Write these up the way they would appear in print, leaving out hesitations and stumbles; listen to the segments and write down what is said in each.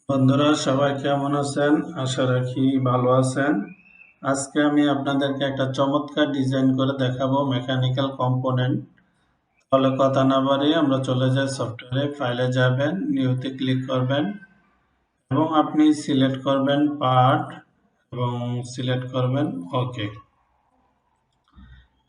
বন্ধুরা সবাই কেমন আছেন? আশা রাখি ভালো আছেন। আজকে আমি আপনাদেরকে একটা চমৎকার ডিজাইন করে দেখাবো মেকানিক্যাল কম্পোনেন্ট। তাহলে কথা না বাড়িয়ে আমরা চলে যাই সফটওয়্যারে, ফাইলে যাবেন, নিউতে ক্লিক করবেন এবং আপনি সিলেক্ট করবেন পার্ট এবং সিলেক্ট করবেন ওকে।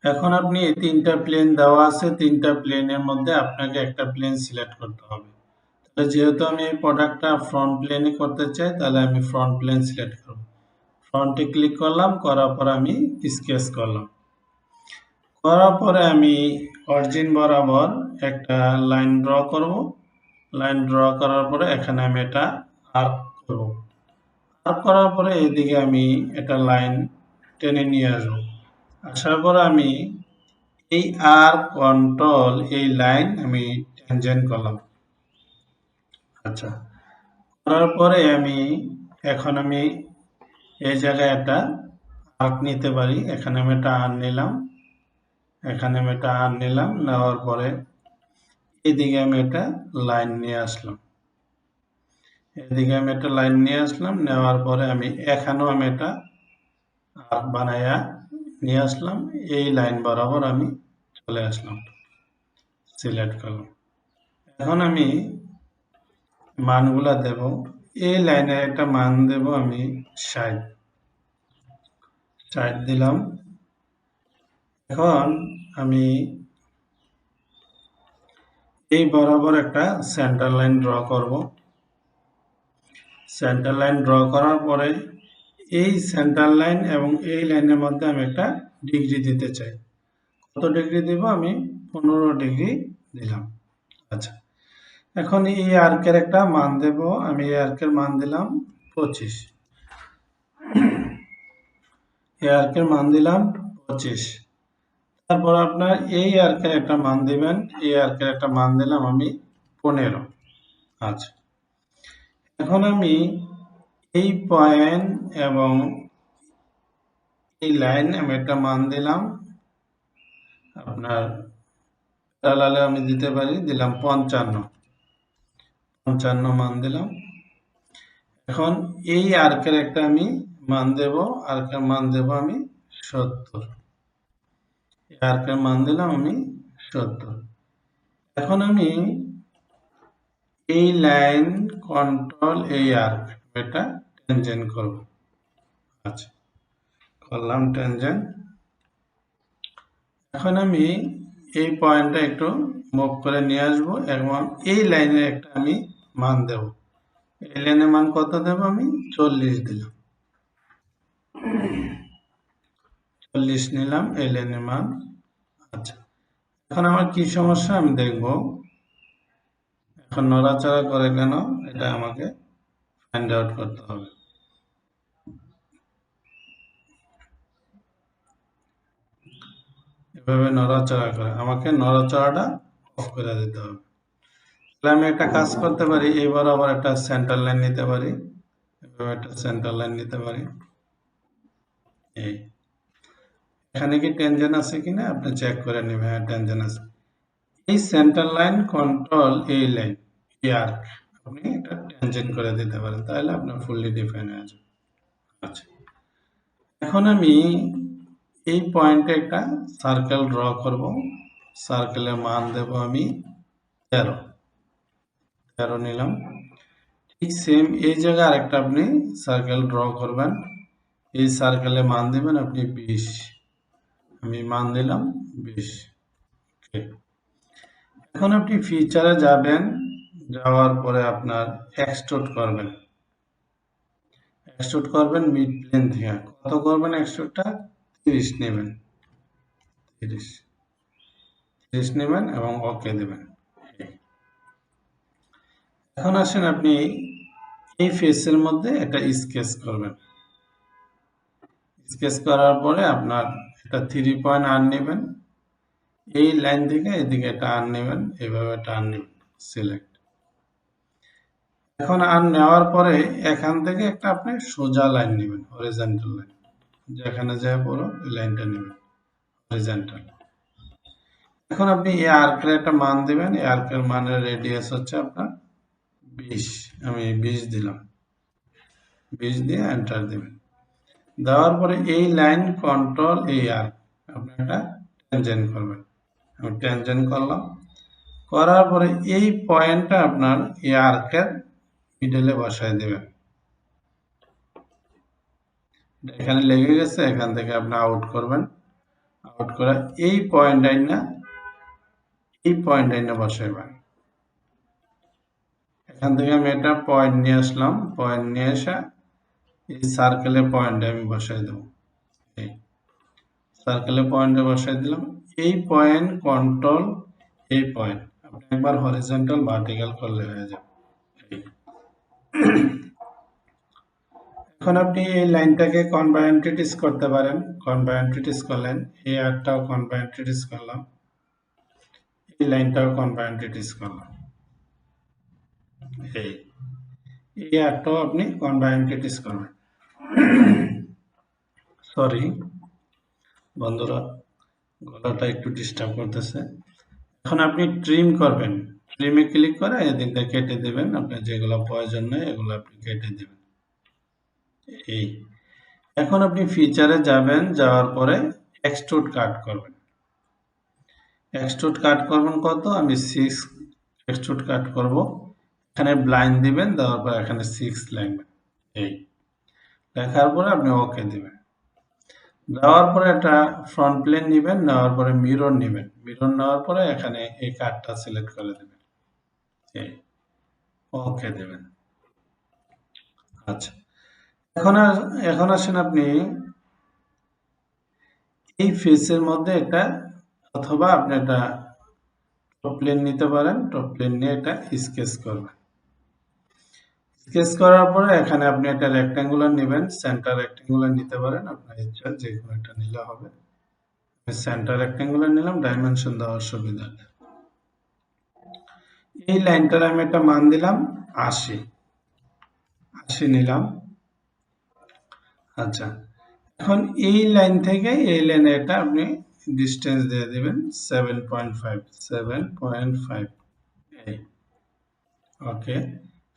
এখন আপনি এই তিনটা প্লেন দেওয়া আছে, তিনটা প্লেনের মধ্যে আপনাকে একটা প্লেন সিলেক্ট করতে হবে। যেহেতু আমি এই প্রোডাক্টটা ফ্রন্ট প্লেনে করতে চাই, তাহলে আমি ফ্রন্ট প্লেন সিলেক্ট করব। ফ্রন্টে ক্লিক করলাম, করার পর আমি স্কেচ করলাম। করার পরে আমি অরিজিন বরাবর একটা লাইন ড্র করব। লাইন ড্র করার পরে এখানে আমি এটা আর্ক করব। আর্ক করার পরে এদিকে আমি একটা লাইন টেনে নিয়ে আসবো। আসার পর আমি এই আর্ক কন্ট্রোল এই লাইন আমি ট্যানজেন্ট করলাম। আচ্ছা, করার পরে এখন আমি এই জায়গায় একটা আর্ক নিতে পারি। এখানে আমি একটা আর্ক নিলাম, এখানে আমি একটা আর্ক নিলাম, নেওয়ার পরে এদিকে আমি একটা লাইন নিয়ে আসলাম। এদিকে আমি একটা লাইন নিয়ে আসলাম, নেওয়ার পরে আমি এখানেও আমি একটা আর্ক বানাইয়া নিয়ে আসলাম। এই লাইন বরাবর আমি চলে আসলাম, সিলেক্ট করলাম। এখন আমি মানগুলা দেব। এই লাইনের একটা মান দেব আমি 60 দিলাম। এখন আমি এই বরাবর একটা সেন্টার লাইন ড্র করব। সেন্টার লাইন ড্র করার পরে এই সেন্টার লাইন এবং এই লাইনের মধ্যে আমি একটা ডিগ্রি দিতে চাই। কত ডিগ্রি দেব? আমি 15 ডিগ্রি দিলাম। আচ্ছা, এখন এই আর্কের একটা মান দেব। আমি এই আর্কের মান দিলাম 25। এই আর্কের মান দিলাম 25। তারপর আপনার এই আর্কের একটা মান দিবেন। এই আর্কের একটা মান দিলাম আমি 15। আচ্ছা, এখন আমি এই পয়েন্ট এবং এই লাইন আমি একটা মান দিলাম। আপনার প্যারালালে আমি দিতে পারি, দিলাম 55 মান দিলাম। এখন এই আর্কের একটা আমি মান দেব, আর্কের মান দেব আমি 70। এই আর্কের মান দিলাম আমি 70। এখন আমি এই লাইন কন্ট্রোল এই আর্ক এটা টেনজেন্ট করব। আচ্ছা, করলাম টেনজেন্ট। এখন আমি এই পয়েন্টটা একটু মুভ করে নিয়ে আসবো এবং এই লাইনের একটা আমি মান দেব। এই লাইনের মান কত দেব? আমি 40 দিলাম। 40 নিলাম এই লাইনের মান। আচ্ছা, এখন আমার কি সমস্যা আমি দেখব। এখন নড়াচড়া করে কেন, এটা আমাকে ফাইন্ড আউট করতে হবে। এভাবে নড়াচড়া করে আমাকে নড়াচড়াটা অফ করে দিতে হবে। তাহলে আমি একটা কাজ করতে পারি, এবার আবার একটা সেন্টার লাইন নিতে পারি। এভাবে একটা সেন্টার লাইন নিতে পারি। এই এখানে কি টেনশন আছে কিনা আপনি চেক করে নেবেন। হ্যাঁ, টেনশন আছে। এই সেন্টার লাইন কন্ট্রোল এই লাইন এই আর্ক আপনি এটা টেনশন করে দিতে পারেন, তাহলে আপনার ফুললি ডিফাইন হয়ে যাবে। আচ্ছা, এখন আমি এই পয়েন্টে একটা সার্কেল ড্র করব। সার্কেলের মান দেব আমি 13 নিলাম। ঠিক সেম এই জায়গায় আরেকটা আপনি সার্কেল ড্র করবেন। এই সার্কেলে মান দেবেন আপনি 20। আমি মান দিলাম 20। ওকে, এখন আপনি ফিচারে যাবেন, যাওয়ার পরে আপনার এক্সট্রুড করবেন। এক্সট্রুড করবেন মিড প্লেন থেকে। কত করবেন এক্সট্রুডটা? 30 নেবেন। 30 নেবেন এবং ওকে দেবেন। এখন আসেন আপনি এই ফেসের মধ্যে একটা স্কেচ করবেন। স্কেচ করার পরে আপনার একটা 3 পয়েন্ট আর্ন নেবেন। এই লাইন থেকে এদিকে একটা আর্ন নেবেন, এইভাবে একটা আর্ন নেবেন, সিলেক্ট। এখন আর্ন নেওয়ার পরে এখান থেকে একটা আপনি সোজা লাইন নেবেন, হরিজন্টাল লাইন, যেখানে যায় বড় এই লাইনটা নেবেন, হরিজন্টাল। এখন আপনি এই আর্কের একটা মান দিবেন। এই আর্কের মানের রেডিয়াস হচ্ছে আপনার 20 আমি 20 দিলাম, 20 দিয়ে এন্টার দেবেন। দেওয়ার পরে এই লাইন কন্ট্রোল এই আর আপনি একটা ট্যানজেন্ট করবেন। আমি ট্যানজেন্ট করলাম, করার পরে এই পয়েন্টটা আপনার এই আর্কের মিডলে বসায় দেবেন। এখানে লেগে গেছে, এখান থেকে আপনি আউট করবেন। আউট করে এই পয়েন্ট আইনা বসাইবেন। এখান থেকে আমি এটা পয়েন্ট নিয়ে আসলাম, পয়েন্ট নিয়ে এসে এই সার্কেলে পয়েন্টে আমি বসাই দেব। এই সার্কেলে পয়েন্টে বসাই দিলাম। এই পয়েন্ট কন্ট্রোল এই পয়েন্ট আপনি একবার হরিজন্টাল ভার্টিক্যাল করলে হয়ে যাবে। এখন আপনি এই লাইনটাকে কনভার্টেটিস করতে পারেন। কনভার্টেটিস করলেন, এই আরটাও কনভার্টেটিস করলাম, এই লাইনটাও কনভার্টেটিস করলাম। এই আরটাও আপনি কনভার্টেটিস করবেন। সরি বন্ধুরা, গলাটা একটু ডিস্টার্ব করতেছে। এখন আপনি ট্রিম করবেন, ট্রিমে ক্লিক করে এদিকটা কেটে দেবেন। আপনার যেগুলো প্রয়োজন নেই এগুলো আপনি কেটে দেবেন। এই এখন আপনি ফিচারে যাবেন, যাওয়ার পরে এক্সট্রুড কাট করবেন। এক্সট্রুড কাট করবেন কত? আমি 6 এক্সট্রুড কাট করব। এখানে ব্লাইন্ড দিবেন, দেওয়ার পর এখানে 6 লিখবেন। এই লেখার পরে আপনি ওকে দিবেন। দেওয়ার পরে একটা ফ্রন্ট প্লেন নেবেন, নেওয়ার পরে মিরর নেবেন। মিরর নেওয়ার পরে এখানে এই কাটটা সিলেক্ট করে দেবেন। এই ওকে দেবেন। আচ্ছা, এখন আসেন আপনি এই ফেসের মধ্যে একটা, অথবা আপনি একটা টপ প্লেন নিতে পারেন। টপ প্লেন নিয়ে এটা স্কেচ করবেন। স্কেচ করার পরে এখানে আপনি একটা রেক্ট্যাঙ্গুলার নেবেন, সেন্টার রেক্ট্যাঙ্গুলার নিতে পারেন, আপনার ইচ্ছা যে কোনো একটা নিলে হবে। আমি সেন্টার রেক্ট্যাঙ্গুলার নিলাম ডাইমেনশন দেওয়ার সুবিধার্থে। এই লাইনটার আমি একটা মান দিলাম 80 নিলাম। আচ্ছা, এখন এই লাইন থেকে এই লাইনে এটা আপনি ডিস্টেন্স দিয়ে দিবেন 7.5। এই ওকে,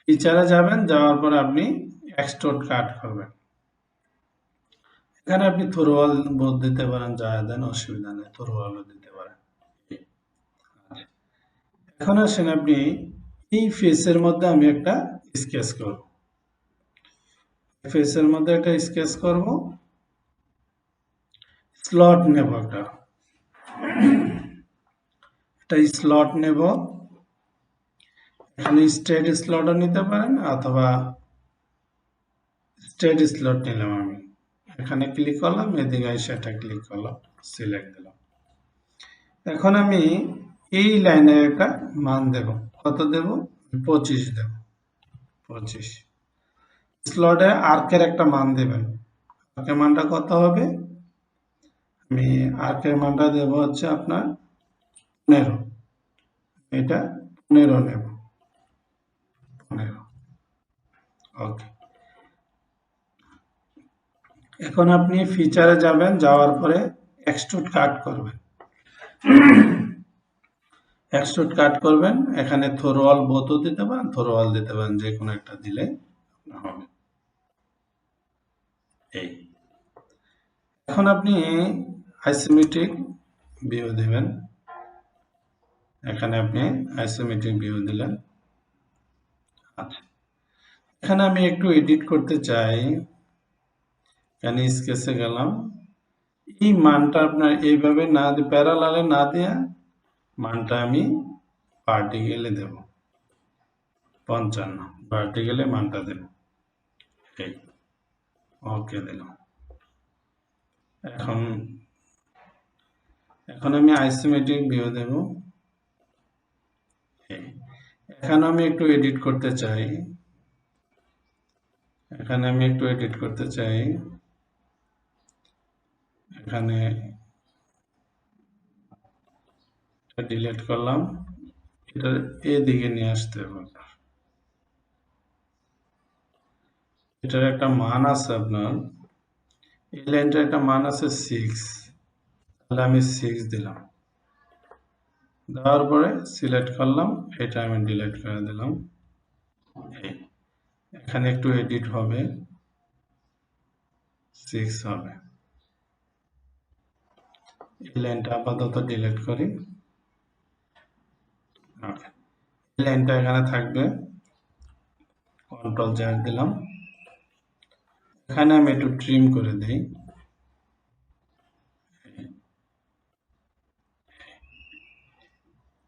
ফিচারে যাবেন, যাওয়ার পর আপনি এক্সট্রুড কাট করবেন। এখানে আপনি থ্রোওয়াল বোধ দিতে পারেন, যা দেন অসুবিধা নেই, থ্রোওয়ালও দিতে পারেন। এখন আসেন আপনি এই ফেসের মধ্যে আমি একটা স্কেচ করব। ফেসের মধ্যে একটা স্কেচ করব, স্লট নেব একটা স্লট নেব। এখানে স্ট্রেট স্লটও নিতে পারেন, অথবা স্ট্রেট স্লট নিলাম আমি। এখানে ক্লিক করলাম, এদিকে এসে এটা ক্লিক করলাম, সিলেক্ট দিলাম। এখন আমি এই লাইনের একটা মান দেব। কত দেব? 25 দেব। 25 স্লটে আর্কের একটা মান দেবেন। আর্কের মানটা কত হবে? আমি আর্কের মানটা দেব হচ্ছে আপনার 15। এটা 15 নেব, 15। ওকে, এখন আপনি ফিচারে যাবেন, যাওয়ার পরে এক্সট্রুড কাট করবেন। এক্সট্রুড কাট করবেন, এখানে থ্রোওয়াল বোথও দিতে পারেন, থ্রোওয়াল দিতে পারেন, যে কোনো একটা দিলে হবে। এই এখন আপনি আইসোমেট্রিক ভিউ দিবেন। এখানে আপনি আইসোমেট্রিক ভিউ দিলেন। আচ্ছা, এখানে আমি একটু এডিট করতে চাই। এখানে স্কেচে গেলাম, এই মানটা আপনার এইভাবে না দিয়ে, প্যারালালে না দিয়ে মানটা আমি ভার্টিক্যালে দেব। 55 ভার্টিক্যালে মানটা দেব। এই ওকে দিলাম। এখন আমি আইসোমেট্রিক ভিউ দেব। এখানে আমি একটু এডিট করতে চাই। এখানে ডিলিট করলাম, এটা এদিকে নিয়ে আসতে হবে। এটার একটা মান আছে আপনার, এই লাইনটার একটা মান আছে 6, তাহলে আমি 6 দিলাম। দেওয়ার পরে সিলেক্ট করলাম, এটা আমি ডিলিট করে দিলাম। এখানে একটু এডিট হবে, 6 হবে। এই লাইনটা আপাতত ডিলিট করি। ওকে, এই লাইনটা এখানে থাকবে, কন্ট্রোল জ্যাড দিলাম। এখানে আমি একটু ট্রিম করে দিই,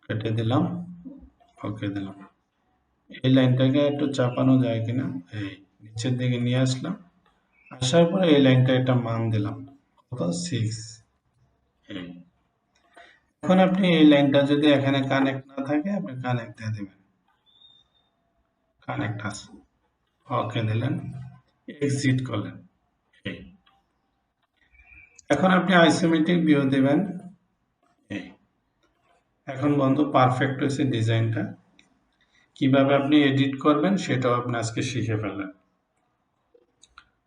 কেটে দিলাম, ওকে দিলাম। এই লাইনটাকে একটু চাপানো যায় কিনা, এই নিচের দিকে নিয়ে আসলাম, আসার পরে এই লাইনটা একটা মান দিলাম, কত, 6। এখন আপনি এই লাইনটা যদি এখানে কানেক্ট না থাকে, আপনি কানেক্ট দিয়ে দেবেন, কানেক্ট আছে, ওকে দিলেন, এক্সিট করলেন। এখন আপনি আইসোমেট্রিক ভিউ দেবেন। এখন বন্ধু পারফেক্ট হয়েছে ডিজাইনটা। কিভাবে আপনি এডিট করবেন সেটাও আপনি আজকে শিখে ফেললেন।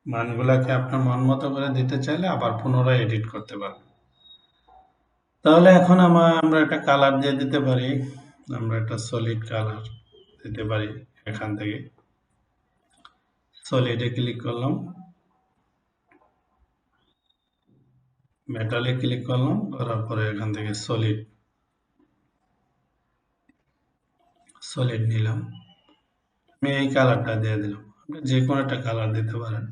মানগুলাকে আপনার মন মতো করে দিতে চাইলে আবার পুনরায় এডিট করতে পারবেন। তাহলে এখন আমরা একটা কালার দিয়ে দিতে পারি, আমরা একটা সলিড কালার দিতে পারি। এখান থেকে সলিডে ক্লিক করলাম, মেটালে ক্লিক করলাম, করার পরে এখান থেকে সলিড নিলাম, আমি এই কালারটা দিয়ে দিলাম। আপনি যে কোনো একটা কালার দিতে পারেন,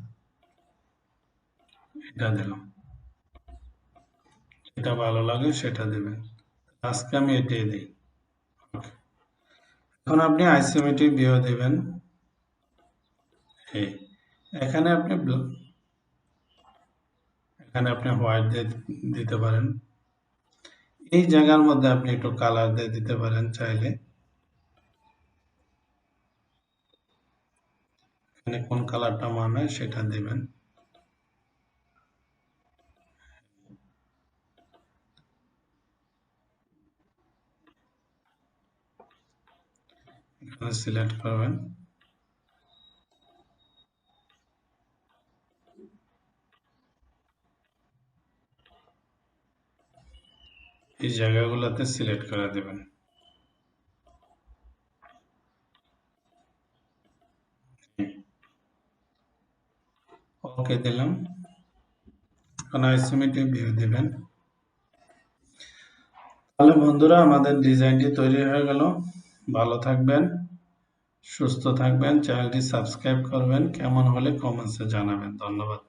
এটা দিলাম, যেটা ভালো লাগে সেটা দেবেন। আজকে আমি এটাই দিই। এখন আপনি আইসোমেট্রিক ভিউ দেবেন। এখানে আপনি হোয়াইট দিতে পারেন। এই জায়গার মধ্যে আপনি একটু কালার দিয়ে দিতে পারেন চাইলে। এখানে কোন কালারটা মানায় সেটা দেবেন। এখানে সিলেক্ট করবেন, এই জায়গাগুলোতে সিলেক্ট করে দেবেন। ওকে দিলাম। এখন আইসোমেট্রিক ভিউ দেবেন। তাহলে বন্ধুরা, আমাদের ডিজাইনটি তৈরি হয়ে গেল। ভালো থাকবেন, সুস্থ থাকবেন, চ্যানেলটি সাবস্ক্রাইব করবেন, কেমন হলে কমেন্টসে জানাবেন। ধন্যবাদ।